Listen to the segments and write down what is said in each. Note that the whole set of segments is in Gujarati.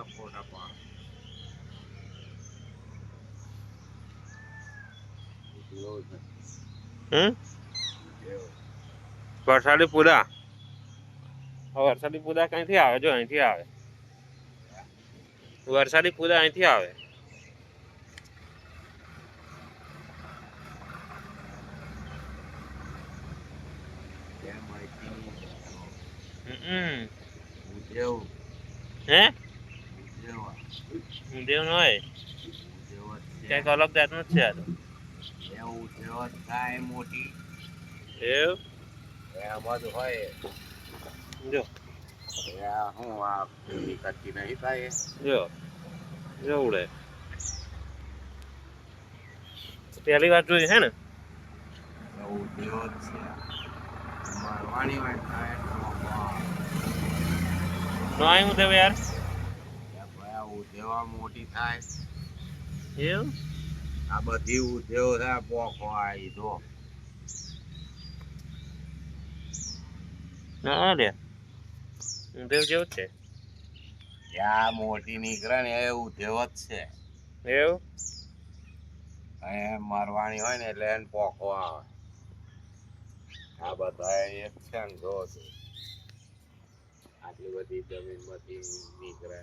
ફોટા પાડ વરસાદી પૂરા વરસાદી પૂરા કઈથી આવે જો અહીંથી આવે વરસાદી પૂરા અહીંથી આવે હે દેવ નો હોય કઈક અલગ જાતનું જ છે આ તો થાય મોટી એવું એમાં જ હોય જો હું આ કચ્છી નહીં થાય જો જોવડે પહેલી વાર જોઈ હે ને ઉદ્યોગ છે મારવાણી હોય થાય નો આવ્યું દેવ યાર ઉદ્યોગ મોટી થાય એવું આ બધી ઉદ્યોગ છે પોખો આવી તો ના લે દેવ જેવું જ છે ત્યાં મોટી નીકળે ને એ ઉદ્યોગ જ છે એવું મરવાની હોય ને એટલે એને પોખો આવે આ બધા એક છે ને જો આટલી બધી જમીન માંથી નીકળે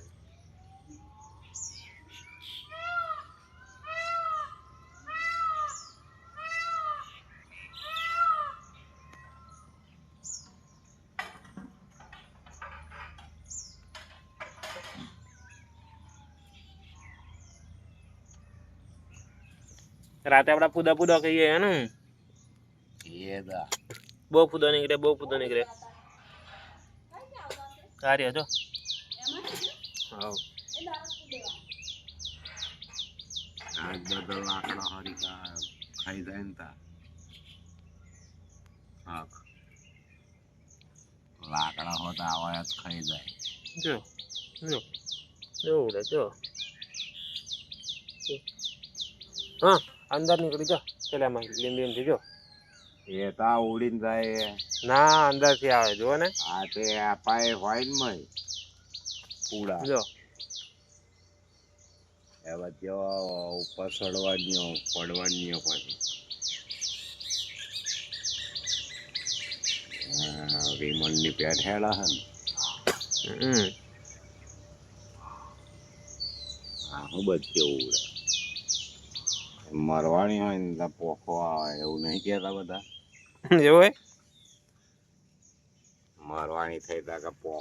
રાતે આપડા પૂદા પૂદા કહીએ હે ને બહુ પૂદા નીકળે કાર્ય જો હા આજ બધા લાકડા હરીકા ખાઈ જાય ને તા લાકડા હોતા આવા જ ખાઈ જાય જો જો જોવડે જો હા અંદર નીકળી જા પેલામાં લીંબી જો એ તા ઉડીને જાય ના અંદર થી આવે જો ને આ તે આપાય હોય ને મય પૂડા જો એવા જેવા ઉપર ચડવાની પડવાની પછી વિમલની પેટ હેડા હે ને હું બધી ઉડે મરવાણી હોય ને પોખો આવે એવું નહીં કેતા બધા એવું હોય મરવાણી થઈ તા કે પોખો